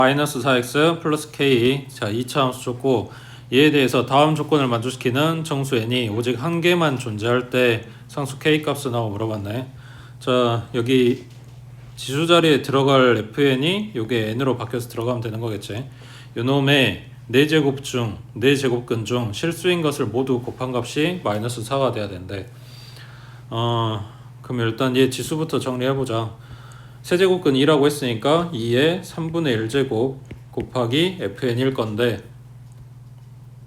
마이너스 4x 플러스 k. 자, 2차 함수 줬고 얘에 대해서 다음 조건을 만족시키는 정수 n이 오직 한 개만 존재할 때 상수 k 값을 나오고 물어봤네. 자, 여기 지수 자리에 들어갈 fn이 요게 n으로 바뀌어서 들어가면 되는 거겠지. 요놈의 4제곱 중 4제곱근 중 실수인 것을 모두 곱한 값이 마이너스 4가 돼야 된대. 그럼 일단 얘 지수부터 정리해보자. 세제곱근 2라고 했으니까 2의 3분의 1제곱 곱하기 fn일 건데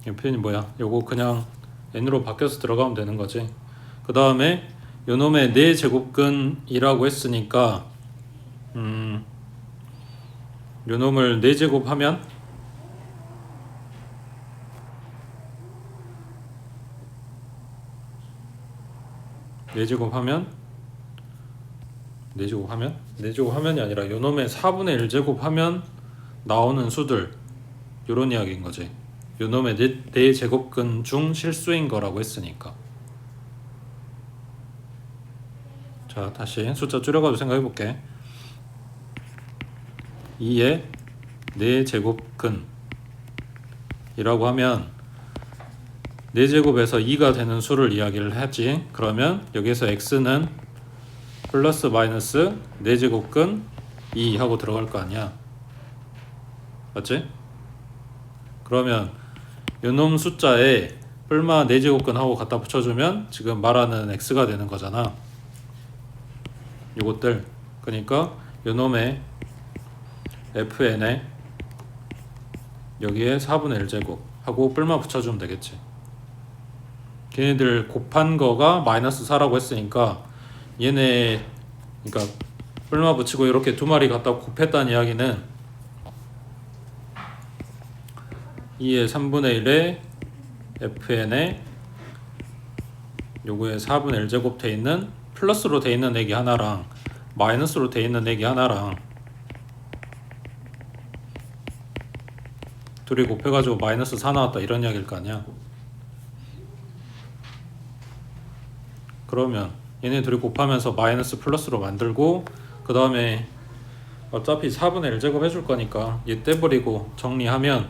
fn이 뭐야? 요거 그냥 n으로 바뀌어서 들어가면 되는 거지. 그 다음에 요놈의 4제곱근이라고 했으니까 요놈을 4제곱 하면 4제곱 하면이 아니라 요놈의 4분의 1제곱 하면 나오는 수들, 요런 이야기인 거지. 요놈의 4제곱근 중 실수인 거라고 했으니까. 자, 다시 숫자 줄여가지고 생각해 볼게. 2의 4제곱근 이라고 하면 4제곱에서 2가 되는 수를 이야기를 하지. 그러면 여기서 x는 플러스 마이너스 4제곱근 2 하고 들어갈 거 아니야. 맞지? 그러면 요놈 숫자에 뿔마 4제곱근 하고 갖다 붙여주면 지금 말하는 x가 되는 거잖아. 요것들. 그러니까 요놈의 fn에 여기에 4분의 1제곱 하고 뿔마 붙여주면 되겠지. 걔네들 곱한 거가 마이너스 4라고 했으니까 얘네, 그러니까 뿔마 붙이고 이렇게 두 마리 갖다 곱했다는 이야기는 2의 3분의 1에 fn에 요거에 4분의 1제곱 돼 있는 플러스로 돼 있는 애기 하나랑 마이너스로 돼 있는 애기 하나랑 둘이 곱해가지고 마이너스 4 나왔다, 이런 이야기일 거 아니야. 그러면 얘네 둘이 곱하면서 마이너스 플러스로 만들고 그 다음에 어차피 4분의 1제곱 해줄 거니까 얘 떼버리고 정리하면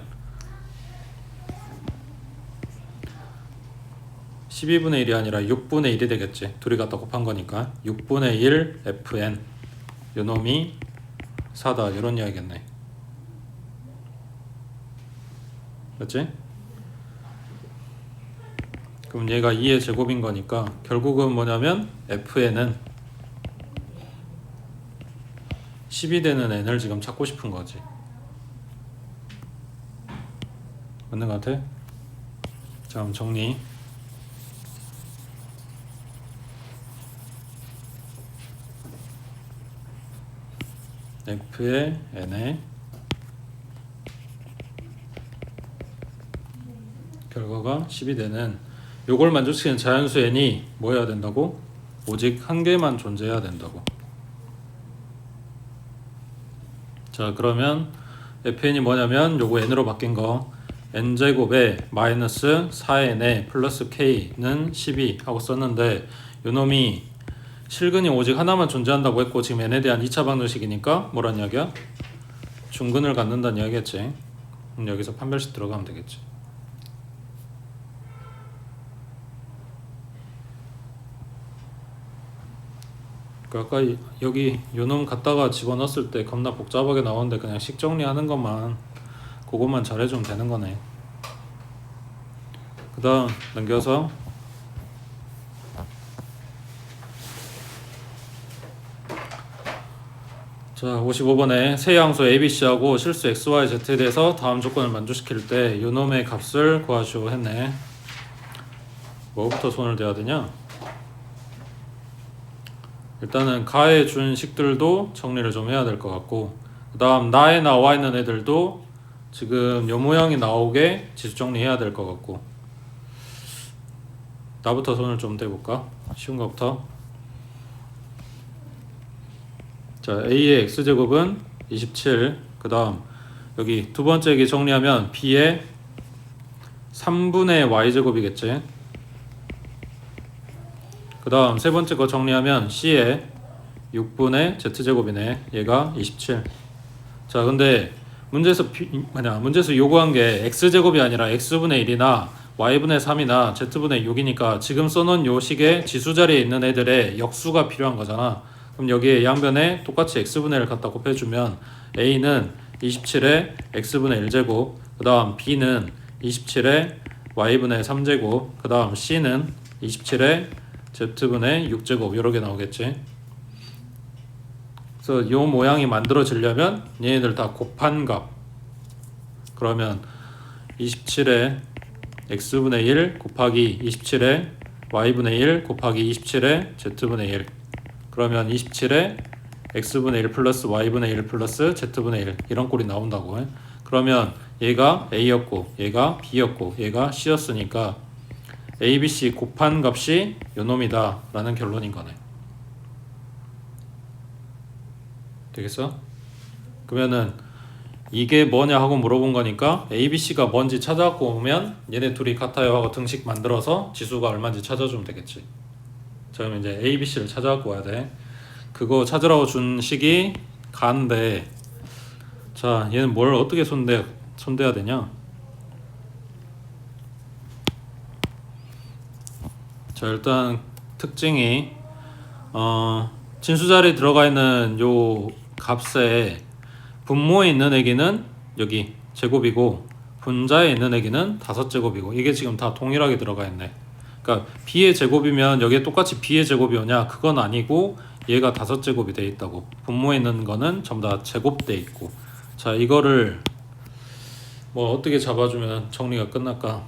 12분의 1이 아니라 6분의 1이 되겠지. 둘이 갖다 곱한 거니까 6분의 1 fn 요놈이 4다, 이런 이야기겠네. 맞지? 그럼 얘가 2의 제곱인 거니까 결국은 뭐냐면 fn은 10이 되는 n을 지금 찾고 싶은 거지. 맞는 것 같아? 자, 그럼 정리. f의 n에 결과가 10이 되는 요걸 만족시키는 자연수 n이 뭐 해야 된다고? 오직 한 개만 존재해야 된다고. 자, 그러면 fn이 뭐냐면 요거 n으로 바뀐 거 n제곱에 마이너스 4n에 플러스 k는 12 하고 썼는데 요놈이 실근이 오직 하나만 존재한다고 했고 지금 n에 대한 2차 방정식이니까 뭐란 이야기야? 중근을 갖는다는 이야기겠지. 여기서 판별식 들어가면 되겠지. 아까 여기 요놈 갖다가 집어넣었을 때 겁나 복잡하게 나오는데 그냥 식 정리하는 것만 그것만 잘해주면 되는 거네. 그 다음 넘겨서 자, 55번에 세 양수 ABC하고 실수 XYZ에 대해서 다음 조건을 만족시킬 때 요놈의 값을 구하시오 했네. 뭐부터 손을 대야 되냐? 일단은 가에 준 식들도 정리를 좀 해야 될 것 같고 그 다음 나에 나와 있는 애들도 지금 요 모양이 나오게 지수 정리해야 될 것 같고 나부터 손을 좀 대볼까? 쉬운 거부터. 자, A의 X제곱은 27. 그 다음 여기 두 번째 얘기 정리하면 B의 3분의 Y제곱이겠지. 그 다음 세 번째 거 정리하면 C의 6분의 Z제곱이네. 얘가 27. 자, 근데 문제에서 요구한 게 x제곱이 아니라 x분의 1이나 y분의 3이나 z분의 6이니까 지금 써놓은 요 식의 지수 자리에 있는 애들의 역수가 필요한 거잖아. 그럼 여기에 양변에 똑같이 x분의 1 갖다 곱해주면 a는 27의 x분의 1제곱, 그 다음 b는 27의 y분의 3제곱, 그 다음 c는 27의 z분의 6제곱 이렇게 나오겠지. 그래서 요 모양이 만들어지려면 얘네들 다 곱한 값, 그러면 27의 x분의 1 곱하기 27의 y분의 1 곱하기 27의 z분의 1, 그러면 27의 x분의 1 플러스 y분의 1 플러스 z분의 1 이런 꼴이 나온다고. 그러면 얘가 a였고 얘가 b였고 얘가 c였으니까 a, b, c 곱한 값이 요놈이다 라는 결론인 거네. 되겠어? 그러면은 이게 뭐냐 하고 물어본 거니까 a, b, c가 뭔지 찾아갖고 오면 얘네 둘이 같아요 하고 등식 만들어서 지수가 얼마인지 찾아주면 되겠지. 자, 그럼 이제 a, b, c를 찾아갖고 와야 돼. 그거 찾으라고 준 식이 가인데, 자 얘는 뭘 어떻게 손대야 되냐. 자, 일단 특징이 진수자리에 들어가 있는 요 값에 분모에 있는 애기는 여기 제곱이고 분자에 있는 애기는 5제곱이고 이게 지금 다 동일하게 들어가 있네. 그러니까 b의 제곱이면 여기에 똑같이 b의 제곱이 오냐? 그건 아니고 얘가 5제곱이 돼 있다고. 분모에 있는 거는 전부 다 제곱돼 있고. 자, 이거를 뭐 어떻게 잡아주면 정리가 끝날까?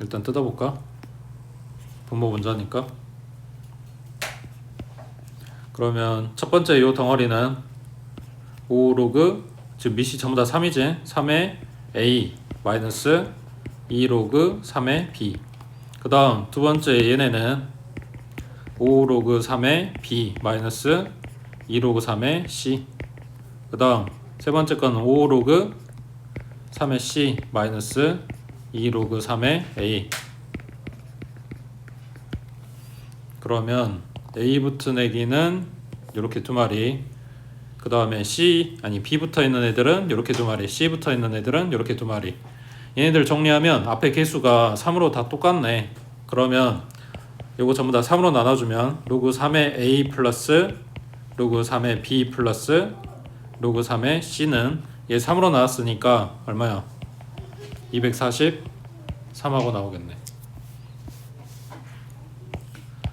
일단 뜯어볼까? 분모 분자니까. 그러면 첫 번째 요 덩어리는 5로그, 지금 밑이 전부 다 3이지? 3의 a 마이너스 2로그 3의 b. 그 다음 두 번째 얘네는 5로그 3의 b 마이너스 2로그 3의 c. 그 다음 세 번째 건 5로그 3의 c 마이너스 2로그 3의 a. 그러면 a 붙은 애기는 이렇게 두 마리, 그 다음에 b 붙어 있는 애들은 이렇게 두 마리, c 붙어 있는 애들은 이렇게 두 마리. 얘네들 정리하면 앞에 개수가 3으로 다 똑같네. 그러면 요거 전부 다 3으로 나눠주면 로그 3의 a 플러스 로그 3의 b 플러스 로그 3의 c는 얘 3으로 나왔으니까 얼마야? 243하고 나오겠네.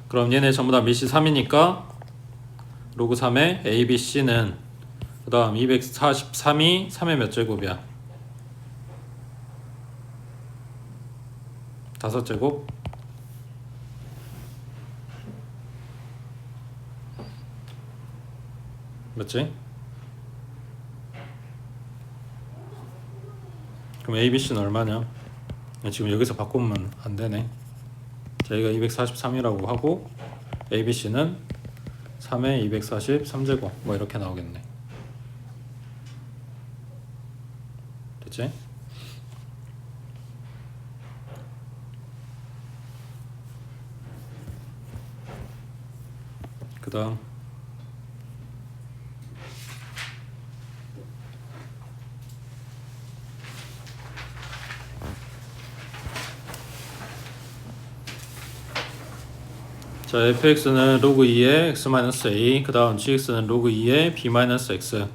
그럼 얘네 전부 다 밑이 3이니까 로그 3의 a, b, c는 그 다음 243이 3의 몇 제곱이야? 5제곱? 맞지? 그럼 a, b, c는 얼마냐? 지금 여기서 바꾸면 안 되네. 저희가 243이라고 하고 a, b, c는 3의 243제곱 뭐 이렇게 나오겠네. 됐지? 그 다음 자, fx는 로그 2의 x-a, 그 다음 gx는 로그 2의 b-x.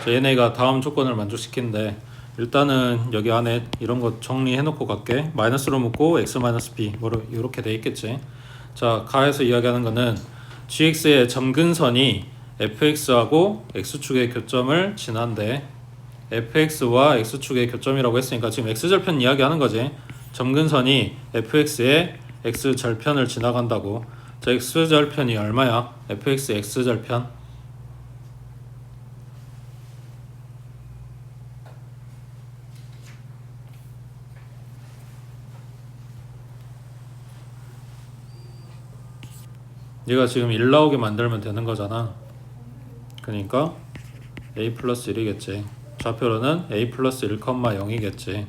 자, 얘네가 다음 조건을 만족시키는데 일단은 여기 안에 이런 거 정리해 놓고 갈게. 마이너스로 묶고 x-b 뭐 이렇게 돼 있겠지. 자, 가에서 이야기하는 거는 gx의 점근선이 fx하고 x축의 교점을 지난데 fx와 x축의 교점이라고 했으니까 지금 x절편 이야기하는 거지. 점근선이 fx의 x절편을 지나간다고. 자, x절편이 얼마야? fx x절편 얘가 지금 1 나오게 만들면 되는 거잖아. 그러니까 a 플러스 1이겠지. 좌표로는 a 플러스 1,0이겠지.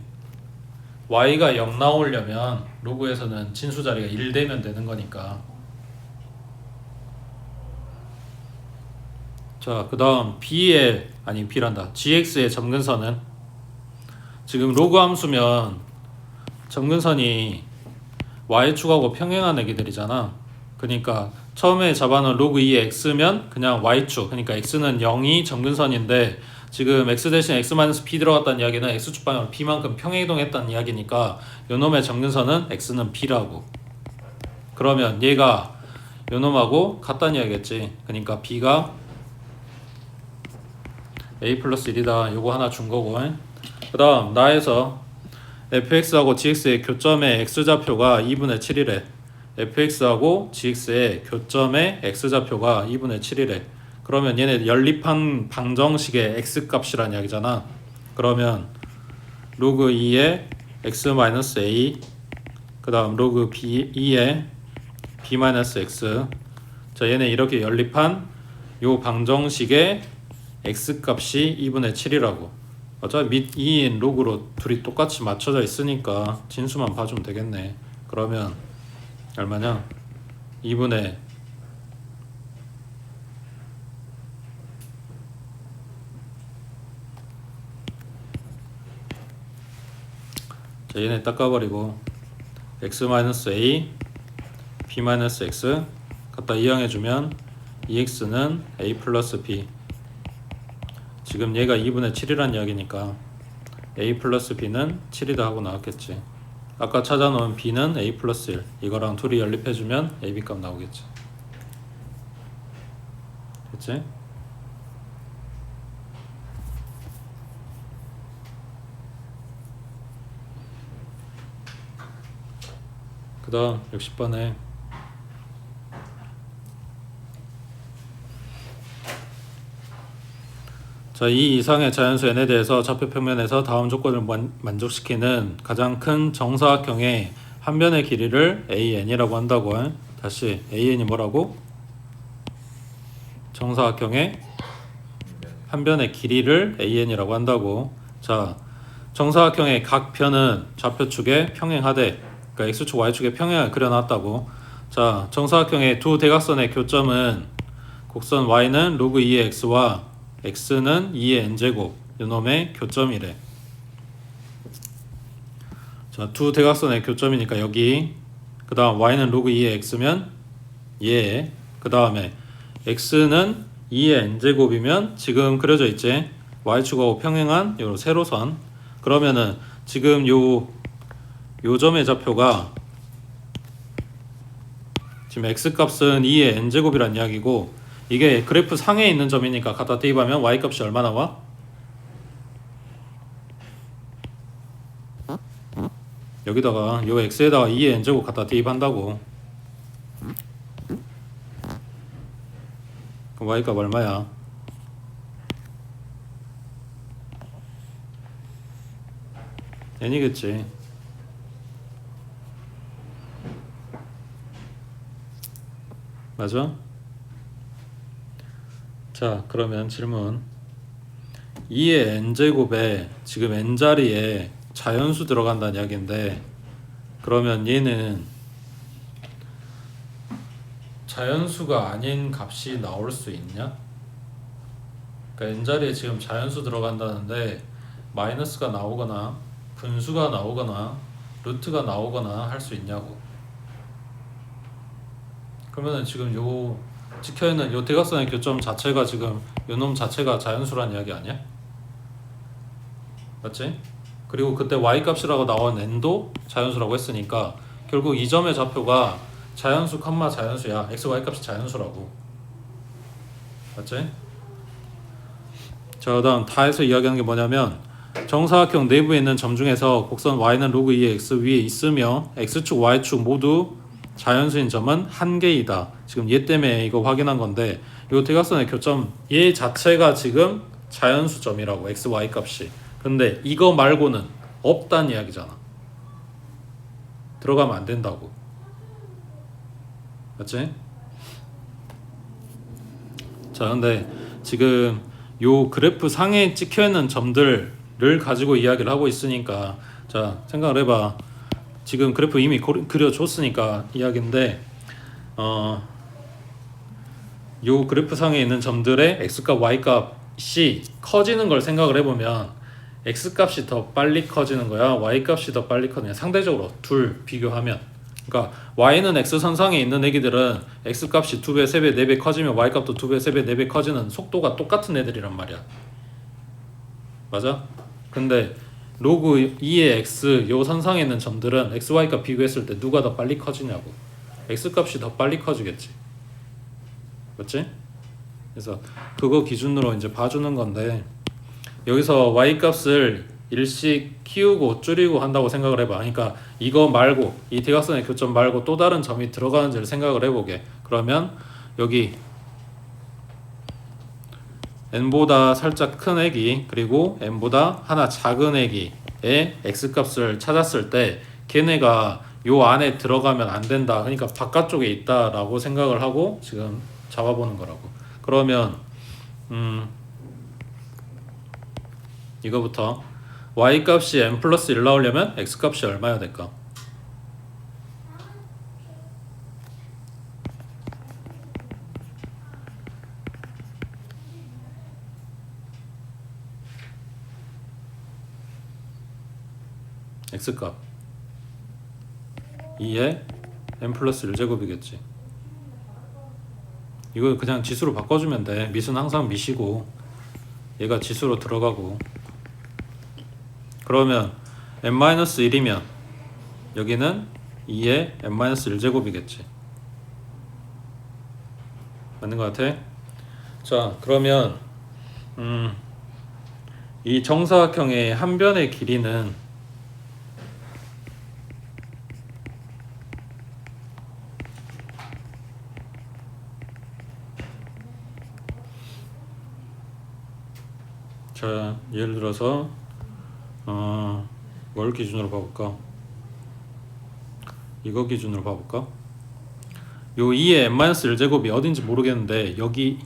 y가 0 나오려면 로그에서는 진수 자리가 1 되면 되는 거니까 자, 그 다음 B란다. GX의 점근선은 지금 로그 함수면 점근선이 Y축하고 평행한 애기들이잖아. 그러니까 처음에 잡아놓은 로그 2의 X면 그냥 Y축, 그러니까 X는 0이 점근선인데 지금 X 대신 X-P 들어갔다는 이야기는 X축 방향으로 B만큼 평행이동했다는 이야기니까 요놈의 점근선은 X는 B라고. 그러면 얘가 요놈하고 같다는 이야기겠지. 그러니까 B가 A 플러스 1이다. 요거 하나 준 거고. 그 다음 나에서 fx하고 gx의 교점의 x좌표가 2분의 7이래. fx하고 gx의 교점의 x좌표가 2분의 7이래. 그러면 얘네 연립한 방정식의 x값이란 이야기잖아. 그러면 로그 2의 x-a 그 다음 로그 2의 b-x. 자, 얘네 이렇게 연립한 요 방정식의 x값이 2분의 7이라고. 어차피 밑 2인 로그로 둘이 똑같이 맞춰져 있으니까 진수만 봐주면 되겠네. 그러면 얼마냐? 2분의 자, 얘네 닦아버리고 x-a b-x 갖다 이항해주면 2x는 a 플러스 b. 지금 얘가 2분의 7이란 이야기니까 a 플러스 b는 7이다 하고 나왔겠지. 아까 찾아놓은 b는 a 플러스 1 이거랑 둘이 연립해주면 ab 값 나오겠지. 됐지? 그 다음 60번에 자, 이 이상의 자연수 n에 대해서 좌표 평면에서 다음 조건을 만족시키는 가장 큰 정사각형의 한 변의 길이를 AN이라고 한다고. 다시 AN이 뭐라고? 정사각형의 한 변의 길이를 AN이라고 한다고. 자, 정사각형의 각 편은 좌표축에 평행하되, 그러니까 X축, Y축에 평행을 그려놨다고. 자, 정사각형의 두 대각선의 교점은 곡선 Y는 로그 2의 X와 x는 2의 n제곱 요놈의 교점이래. 자, 두 대각선의 교점이니까 여기. 그 다음 y는 로그 2의 x면 얘. 그 다음에 x는 2의 n제곱이면 지금 그려져 있지. y축하고 평행한 요 세로선. 그러면은 지금 요 점의 좌표가 지금 x값은 2의 n제곱이란 이야기고, 이게 그래프 상에 있는 점이니까 갖다 대입하면 y값이 얼마 나와? 여기다가 요 x에다가 2의 n제곱 갖다 대입한다고. 그럼 y값 얼마야? n이겠지. 맞아? 자, 그러면 질문. 2의 n제곱에 지금 n자리에 자연수 들어간다는 이야기인데, 그러면 얘는 자연수가 아닌 값이 나올 수 있냐? 그러니까 n자리에 지금 자연수 들어간다는데 마이너스가 나오거나 분수가 나오거나 루트가 나오거나 할 수 있냐고. 그러면은 지금 요 찍혀있는 요 대각선의 교점 자체가 지금 요놈 자체가 자연수란 이야기 아니야? 맞지? 그리고 그때 y값이라고 나온 n도 자연수라고 했으니까 결국 이 점의 좌표가 자연수 컴마 자연수야. x, y값이 자연수라고. 맞지? 자, 그다음 다에서 이야기하는 게 뭐냐면 정사각형 내부에 있는 점 중에서 곡선 y는 로그 2의 x 위에 있으며 x축, y축 모두 자연수인 점은 한 개이다. 지금 얘 때문에 이거 확인한 건데, 이 대각선의 교점 얘 자체가 지금 자연수점이라고, x, y 값이. 근데 이거 말고는 없다는 이야기잖아. 들어가면 안 된다고. 맞지? 자, 근데 지금 요 그래프 상에 찍혀있는 점들을 가지고 이야기를 하고 있으니까, 자, 생각을 해봐. 지금 그래프 이미 그려줬으니까 이야기인데, 요 그래프상에 있는 점들의 x값, y값이 커지는 걸 생각을 해보면 x값이 더 빨리 커지는 거야, y값이 더 빨리 커지는 거야. 상대적으로 둘 비교하면. 그러니까 y는 x선상에 있는 애기들은 x값이 2배, 3배, 4배 커지면 y값도 2배, 3배, 4배 커지는 속도가 똑같은 애들이란 말이야. 맞아? 근데 로그 2의 x 요 선상에 있는 점들은 x, y값 비교했을 때 누가 더 빨리 커지냐고. x값이 더 빨리 커지겠지. 맞지? 그래서 그거 기준으로 이제 봐주는 건데, 여기서 y값을 일씩 키우고 줄이고 한다고 생각을 해봐. 그러니까 이거 말고, 이 대각선의 교점 말고 또 다른 점이 들어가는지를 생각을 해보게. 그러면 여기 n보다 살짝 큰 애기 그리고 n보다 하나 작은 애기의 x값을 찾았을 때 걔네가 요 안에 들어가면 안 된다, 그러니까 바깥쪽에 있다라고 생각을 하고 지금 잡아보는 거라고. 그러면 이거부터 y값이 n 플러스 1 나오려면 x값이 얼마야 될까? x값 2에 n 플러스 1제곱이겠지. 이거 그냥 지수로 바꿔주면 돼. 미수는 항상 미시고 얘가 지수로 들어가고. 그러면 n-1이면 여기는 2에 n-1제곱이겠지. 맞는 것 같아? 자, 그러면 이 정사각형의 한 변의 길이는 자, 예를 들어서 뭘 기준으로 봐볼까? 이거 기준으로 봐볼까? 요 2의 n-1제곱이 어딘지 모르겠는데 여기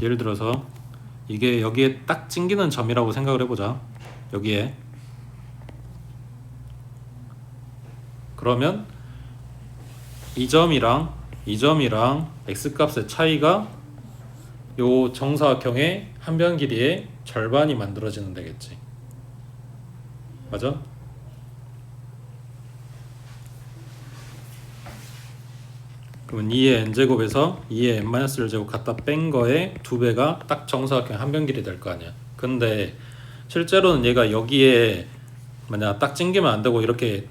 예를 들어서 이게 여기에 딱 찡기는 점이라고 생각을 해보자. 여기에. 그러면 이 점이랑 x값의 차이가 요 정사각형의 한 변 길이의 절반이 만들어지는 되겠지. 맞아? 그러면 2의 n제곱에서 2의 n-1제곱 갖다 뺀 거에 2배가 딱 정사각형 한 변 길이 될 거 아니야. 근데 실제로는 얘가 여기에 만약 딱 찡기면 안 되고 이렇게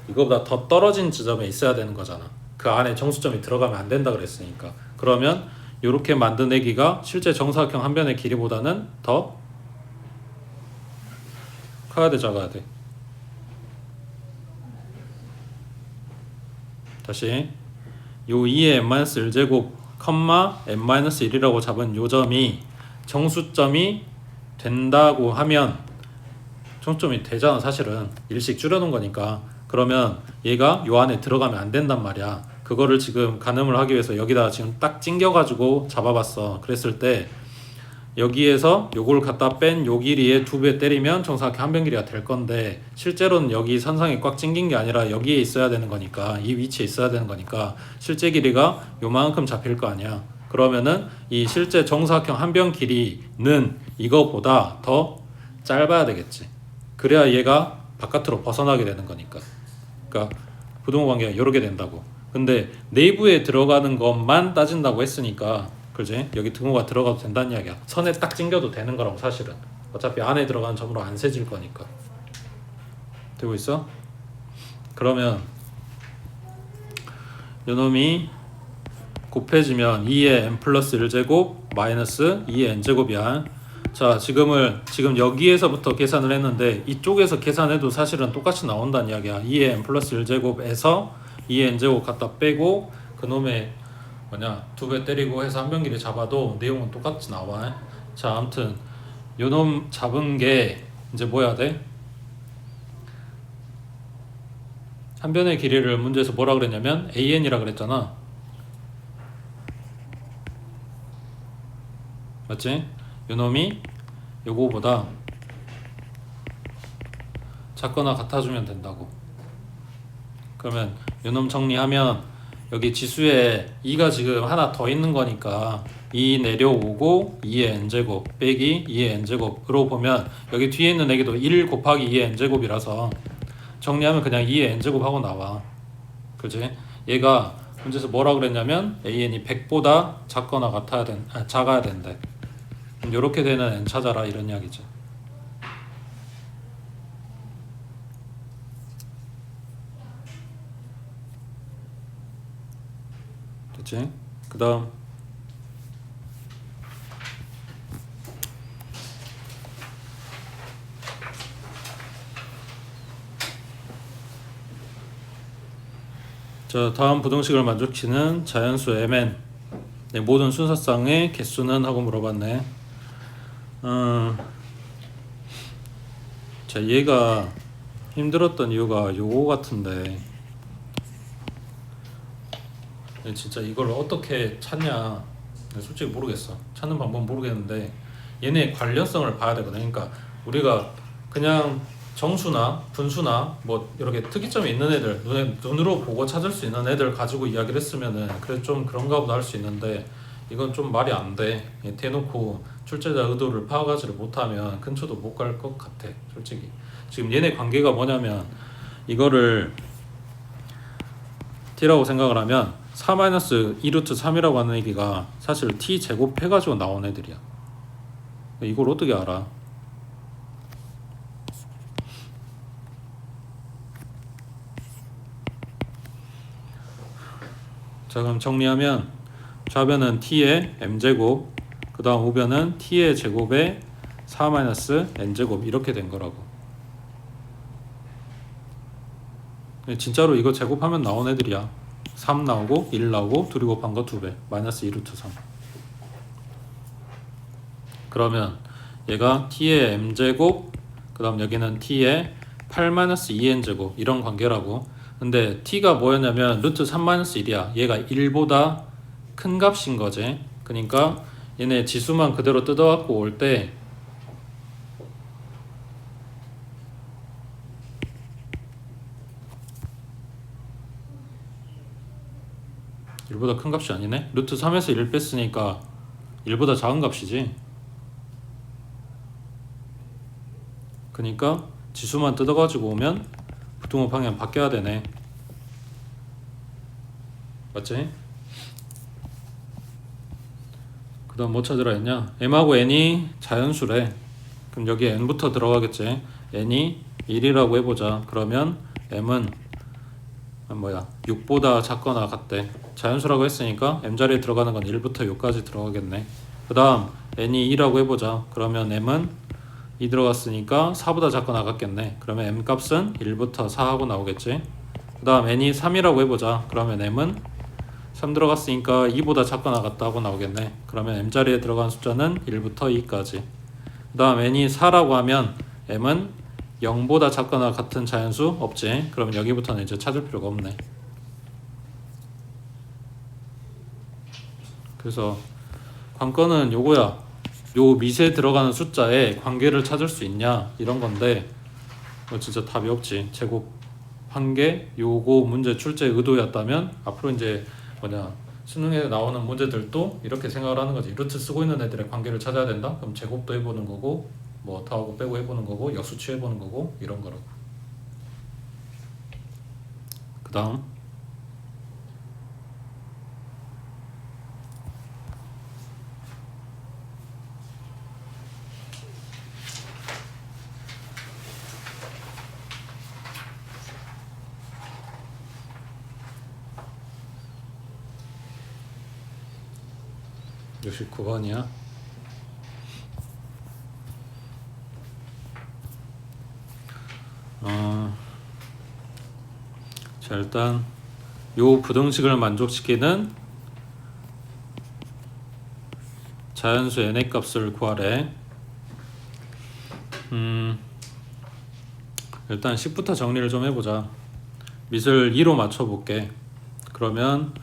이거보다 더 떨어진 지점에 있어야 되는 거잖아. 그 안에 정수점이 들어가면 안 된다 그랬으니까. 그러면 이렇게 만든 애기가 실제 정사각형 한 변의 길이보다는 더 커야 돼, 작아야 돼? 다시 요 2의 n-1제곱 n-1이라고 잡은 요 점이 정수점이 된다고 하면, 정수점이 되잖아 사실은, 일씩 줄여놓은 거니까. 그러면 얘가 요 안에 들어가면 안 된단 말이야. 그거를 지금 가늠을 하기 위해서 여기다 지금 딱 찡겨가지고 잡아봤어. 그랬을 때 여기에서 요걸 갖다 뺀 요 길이에 2배 때리면 정사각형 한 변 길이가 될 건데, 실제로는 여기 선상에 꽉 찡긴 게 아니라 여기에 있어야 되는 거니까, 이 위치에 있어야 되는 거니까 실제 길이가 요만큼 잡힐 거 아니야. 그러면은 이 실제 정사각형 한 변 길이는 이거보다 더 짧아야 되겠지. 그래야 얘가 바깥으로 벗어나게 되는 거니까. 그러니까 부등호 관계가 이렇게 된다고. 근데 내부에 들어가는 것만 따진다고 했으니까, 그지? 여기 등호가 들어가도 된다는 이야기야. 선에 딱 찡겨도 되는 거라고 사실은. 어차피 안에 들어가는 점으로 안 세질 거니까. 되고 있어? 그러면 요놈이 곱해지면 2의 n 플러스 1제곱 마이너스 2의 n제곱이야. 자, 지금 여기에서부터 계산을 했는데 이쪽에서 계산해도 사실은 똑같이 나온다는 이야기야. 2의 n 플러스 1제곱에서 2의 n제곱 갖다 빼고 그놈의 2배 때리고 해서 한 변 길이 잡아도 내용은 똑같이 나와. 자, 아무튼 요놈 잡은 게 이제 뭐 해야 돼? 한 변의 길이를 문제에서 뭐라 그랬냐면 an이라 그랬잖아. 맞지? 요놈이 요거보다 작거나 같아주면 된다고. 그러면 요놈 정리하면 여기 지수에 2가 지금 하나 더 있는 거니까 2 내려오고 2의 n제곱 빼기 2의 n제곱으로 보면 여기 뒤에 있는 애기도 1 곱하기 2의 n제곱이라서 정리하면 그냥 2의 n제곱 하고 나와. 그지? 얘가 문제에서 뭐라 그랬냐면 an이 100보다 작거나 작아야 된대. 이렇게 되는 n 찾아라 이런 이야기지. 됐지? 그 다음 자, 다음 부등식을 만족시키는 자연수 mn 네, 모든 순서쌍의 개수는 하고 물어봤네. 자, 얘가 힘들었던 이유가 요거 같은데 진짜 이걸 어떻게 찾냐 솔직히 모르겠어. 찾는 방법 모르겠는데 얘네 관련성을 봐야 되거든. 그러니까 우리가 그냥 정수나 분수나 뭐 이렇게 특이점이 있는 애들 눈으로 보고 찾을 수 있는 애들 가지고 이야기를 했으면은 그래 좀 그런가 보다 할 수 있는데 이건 좀 말이 안 돼. 대놓고 출제자 의도를 파악하지를 못하면 근처도 못 갈 것 같아 솔직히. 지금 얘네 관계가 뭐냐면 이거를 t라고 생각을 하면 4-2루트 3이라고 하는 얘기가 사실 t 제곱해가지고 나온 애들이야. 이걸 어떻게 알아? 자, 그럼 정리하면 좌변은 t의 m제곱, 그 다음 우변은 t의 제곱에 4-n제곱 이렇게 된 거라고. 진짜로 이거 제곱하면 나온 애들이야. 3 나오고 1 나오고 둘이 곱한 거 2배 마이너스 2루트 3. 그러면 얘가 t의 m제곱, 그 다음 여기는 t의 8-2n제곱 이런 관계라고. 근데 t가 뭐였냐면 루트 3-1이야. 얘가 1보다 큰 값인 거지. 그러니까 얘네 지수만 그대로 뜯어갖고 올 때 (1보다) 큰 값이 아니네. 루트 3에서 1 뺐으니까 1보다 작은 값이지. 그러니까 지수만 뜯어가지고 오면 부등호 방향 바뀌어야 되네. 맞지? 그 다음 뭐 찾으라 했냐? m하고 n이 자연수래. 그럼 여기에 n부터 들어가겠지. n이 1이라고 해보자. 그러면 m은 6보다 작거나 같대. 자연수라고 했으니까 m자리에 들어가는 건 1부터 6까지 들어가겠네. 그 다음 n이 2라고 해보자. 그러면 m은 2 들어갔으니까 4보다 작거나 같겠네. 그러면 m 값은 1부터 4하고 나오겠지. 그 다음 n이 3이라고 해보자. 그러면 m은 3 들어갔으니까 2보다 작거나 같다 하고 나오겠네. 그러면 m자리에 들어간 숫자는 1부터 2까지. 그 다음 n이 4라고 하면 m은 0보다 작거나 같은 자연수 없지. 그러면 여기부터는 이제 찾을 필요가 없네. 그래서 관건은 요거야. 요 밑에 들어가는 숫자에 관계를 찾을 수 있냐 이런 건데 진짜 답이 없지. 제곱한 게 요거 문제 출제 의도였다면 앞으로 이제 수능에 나오는 문제들도 이렇게 생각을 하는 거지. 루트 쓰고 있는 애들의 관계를 찾아야 된다? 그럼 제곱도 해보는 거고 뭐 더하고 빼고 해보는 거고 역수치 해보는 거고 이런 거라고. 그 다음 역시 9번이야. 자, 일단 요 부등식을 만족시키는 자연수 n의 값을 구하래. 일단 10부터 정리를 좀 해보자. 밑을 2로 맞춰볼게. 그러면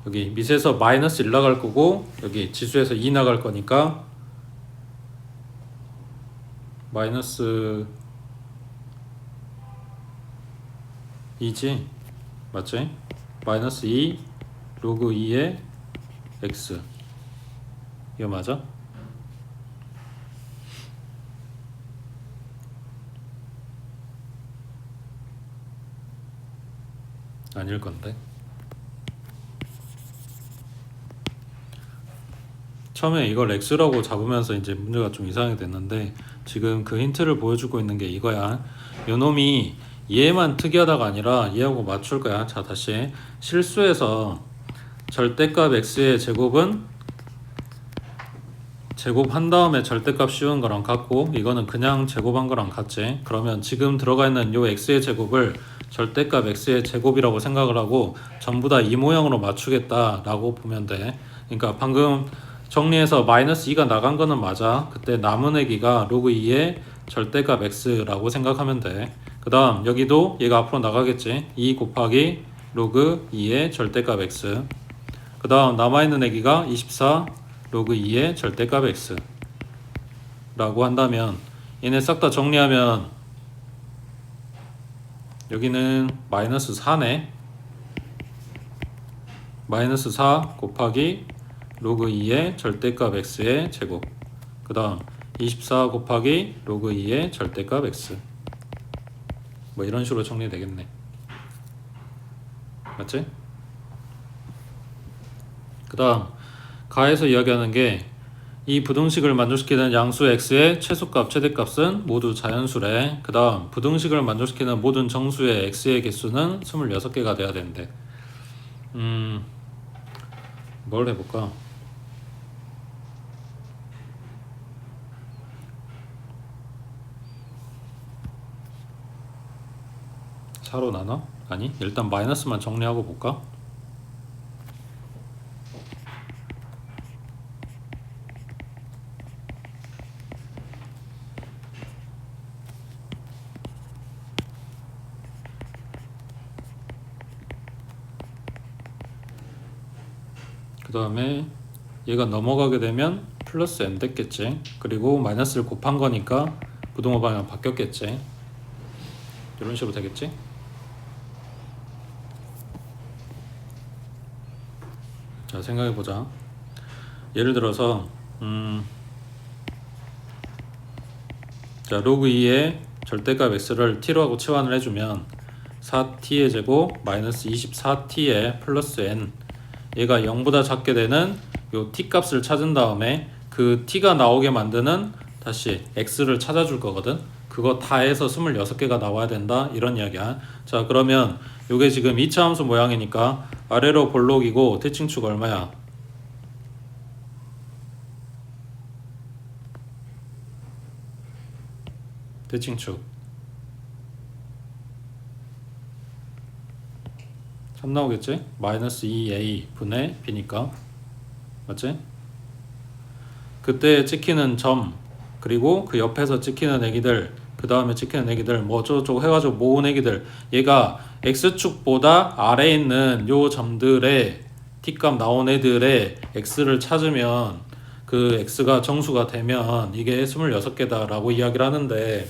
여기 밑에서 마이너스 1 나갈 거고 여기 지수에서 2 나갈 거니까 마이너스 2지? 맞지? 마이너스 2 로그 2의 x. 이거 맞아? 아닐 건데. 처음에 이걸 x라고 잡으면서 이제 문제가 좀 이상하게 됐는데, 지금 그 힌트를 보여주고 있는 게 이거야. 요놈이 얘만 특이하다가 아니라 얘하고 맞출 거야. 자, 다시 실수해서 절대값 x의 제곱은 제곱한 다음에 절대값 씌운 거랑 같고, 이거는 그냥 제곱한 거랑 같지. 그러면 지금 들어가 있는 요 x의 제곱을 절대값 x의 제곱이라고 생각을 하고 전부 다 이 모양으로 맞추겠다라고 보면 돼. 그러니까 방금 정리해서 마이너스 2가 나간 거는 맞아. 그때 남은 애기가 로그 2의 절대값 x라고 생각하면 돼. 그 다음 여기도 얘가 앞으로 나가겠지. 2 곱하기 로그 2의 절대값 x. 그 다음 남아있는 애기가 24 로그 2의 절대값 x 라고 한다면, 얘네 싹 다 정리하면 여기는 마이너스 4네. 마이너스 4 곱하기 로그 2의 절대값 x의 제곱. 그 다음 24 곱하기 로그 2의 절대값 x. 뭐 이런 식으로 정리되겠네. 맞지? 그 다음 가에서 이야기하는 게, 이 부등식을 만족시키는 양수 x의 최소값, 최대값은 모두 자연수래. 그 다음 부등식을 만족시키는 모든 정수의 x의 개수는 26개가 돼야 되는데, 뭘 해볼까? 사로 나눠? 아니, 일단 마이너스만 정리하고 볼까? 그 다음에 얘가 넘어가게 되면 플러스 n 됐겠지. 그리고 마이너스를 곱한 거니까 부동호 방향 바뀌었겠지. 이런 식으로 되겠지. 자, 생각해보자. 예를 들어서 자, 로그 2의 절대값 x를 t로 하고 치환을 해주면 4t의 제곱 마이너스 24t의 플러스 n, 얘가 0보다 작게 되는 요 t 값을 찾은 다음에 그 t가 나오게 만드는 다시 x를 찾아줄 거거든. 그거 다 해서 26개가 나와야 된다, 이런 이야기야. 자, 그러면 요게 지금 2차 함수 모양이니까 아래로 볼록이고 대칭축 얼마야? 대칭축 3 나오겠지? 마이너스 2a 분의 b니까. 맞지? 그때 찍히는 점, 그리고 그 옆에서 찍히는 애기들, 그 다음에 찍히는 애기들, 뭐 어쩌고저쩌고 해가지고 모은 애기들, 얘가 x축보다 아래에 있는 요 점들의 t값 나온 애들의 x를 찾으면, 그 x가 정수가 되면 이게 26개다 라고 이야기를 하는데,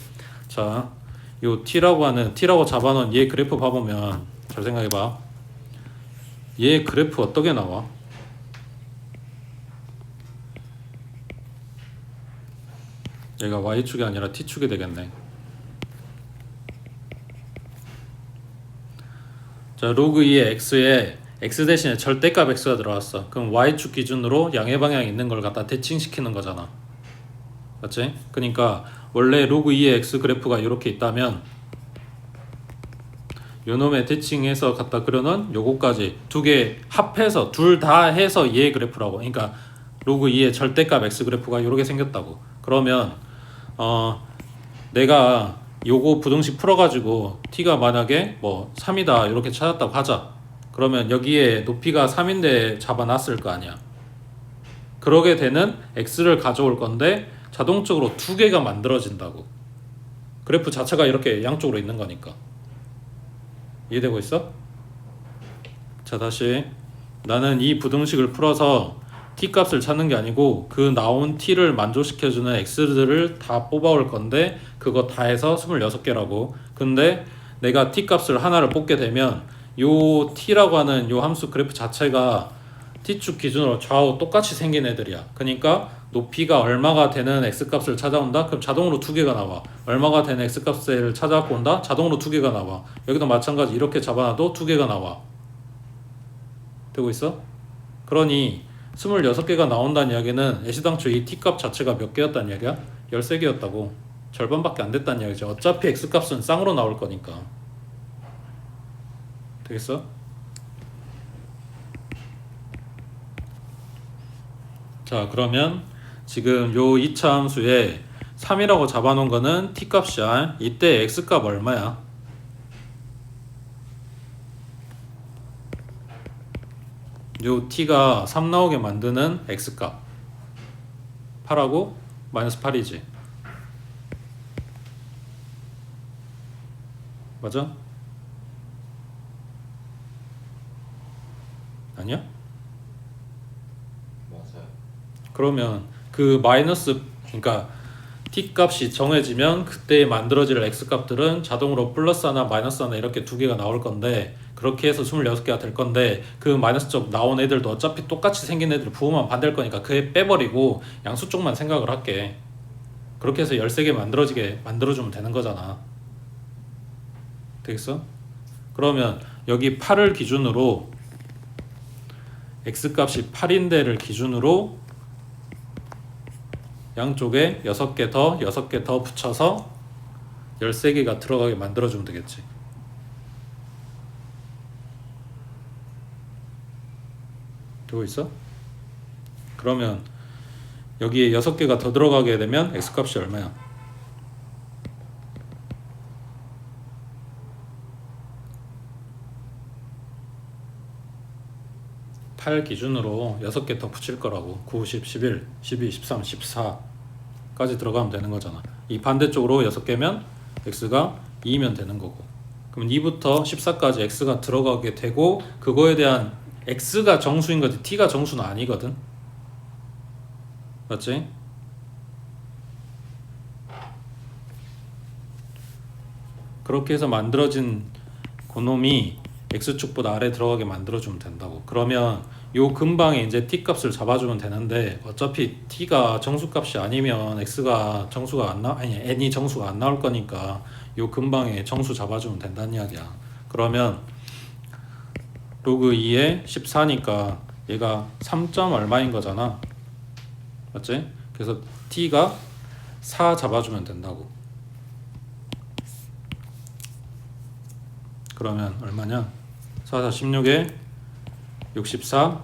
자, 요 t라고 잡아놓은 얘 그래프 봐보면, 잘 생각해봐. 얘 그래프 어떻게 나와? 얘가 y축이 아니라 t축이 되겠네. 자, 로그 2의 x에 x 대신에 절대값 x가 들어왔어. 그럼 y축 기준으로 양의 방향에 있는 걸 갖다 대칭시키는 거잖아. 맞지? 그러니까 원래 로그 2의 x 그래프가 이렇게 있다면 요놈의 대칭해서 갖다 그려놓은 요거까지 두 개 합해서 둘 다 해서 얘 그래프라고. 그러니까 로그 2의 절대값 x 그래프가 이렇게 생겼다고. 그러면 내가 요거 부등식 풀어가지고 t가 만약에 뭐 3이다 이렇게 찾았다고 하자. 그러면 여기에 높이가 3인데 잡아놨을 거 아니야. 그러게 되는 x를 가져올 건데 자동적으로 두 개가 만들어진다고. 그래프 자체가 이렇게 양쪽으로 있는 거니까. 이해되고 있어? 자, 다시 나는 이 부등식을 풀어서 t 값을 찾는 게 아니고 그 나온 t를 만족시켜주는 x들을 다 뽑아올 건데 그거 다 해서 26개라고. 근데 내가 t 값을 하나를 뽑게 되면 요 t라고 하는 요 함수 그래프 자체가 t축 기준으로 좌우 똑같이 생긴 애들이야. 그러니까 높이가 얼마가 되는 x값을 찾아온다? 그럼 자동으로 두 개가 나와. 얼마가 되는 x값을 찾아갖고 온다? 자동으로 두 개가 나와. 여기도 마찬가지 이렇게 잡아놔도 두 개가 나와. 되고 있어? 그러니 26개가 나온다는 이야기는 애시당초 이 t값 자체가 몇 개였다는 이야기야? 13개였다고. 절반밖에 안 됐다는 이야기죠. 어차피 x값은 쌍으로 나올 거니까. 되겠어? 자, 그러면 지금 요 2차 함수에 3이라고 잡아놓은 거는 t값이야. 이때 x값 얼마야? 요 t가 3 나오게 만드는 x값 8하고 마이너스 8이지. 맞아? 아니야? 맞아요. 그러면 그 마이너스, 그러니까 t 값이 정해지면 그때 만들어질 x 값들은 자동으로 플러스 하나 마이너스 하나 이렇게 두 개가 나올 건데, 그렇게 해서 26개가 될 건데, 그 마이너스 쪽 나온 애들도 어차피 똑같이 생긴 애들 부호만 반대일 거니까 그애 빼버리고 양수 쪽만 생각을 할게. 그렇게 해서 13개 만들어주면 되는 거잖아. 되겠어? 그러면 여기 8을 기준으로 x값이 8인데를 기준으로 양쪽에 6개 더 붙여서 13개가 들어가게 만들어주면 되겠지. 되고 있어? 그러면 여기에 6개가 더 들어가게 되면 x값이 얼마야? 8 기준으로 6개 더 붙일 거라고. 9, 10, 11, 12, 13, 14까지 들어가면 되는 거잖아. 이 반대쪽으로 6개면 x가 2면 되는 거고. 그럼 2부터 14까지 x가 들어가게 되고, 그거에 대한 x가 정수인 거지 t가 정수는 아니거든. 맞지? 그렇게 해서 만들어진 그놈이 x축보다 아래 들어가게 만들어주면 된다고. 그러면 요 근방에 이제 t 값을 잡아주면 되는데, 어차피 t가 정수값이 아니면 x가 정수가 안 아니 n이 정수가 안 나올 거니까 요 근방에 정수 잡아주면 된다는 이야기야. 그러면 로그 2에 14니까 얘가 3. 얼마인 거잖아. 맞지? 그래서 t가 4 잡아주면 된다고. 그러면 얼마냐? 4, 4, 16에 64.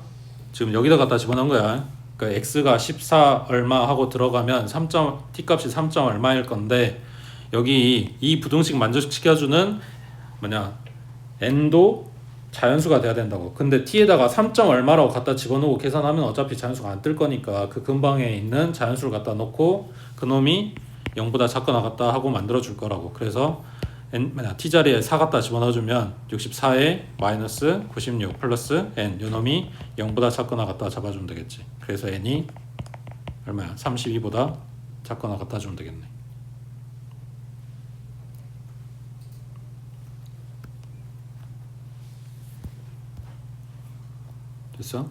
지금 여기다 갖다 집어넣은 거야. 그러니까 x가 14 얼마 하고 들어가면 3. t값이 3. 얼마일 건데, 여기 이 부등식 만족시켜주는 뭐냐, n도 자연수가 돼야 된다고. 근데 t에다가 3. 얼마라고 갖다 집어넣고 계산하면 어차피 자연수가 안 뜰 거니까 그 근방에 있는 자연수를 갖다 놓고 그놈이 0보다 작거나 같다 하고 만들어 줄 거라고. 그래서 t자리에 4 갖다 집어넣어주면 64에 마이너스 96 플러스 n, 요놈이 0보다 작거나 같다 잡아주면 되겠지. 그래서 n이 얼마야? 32보다 작거나 같다 주면 되겠네. 됐어?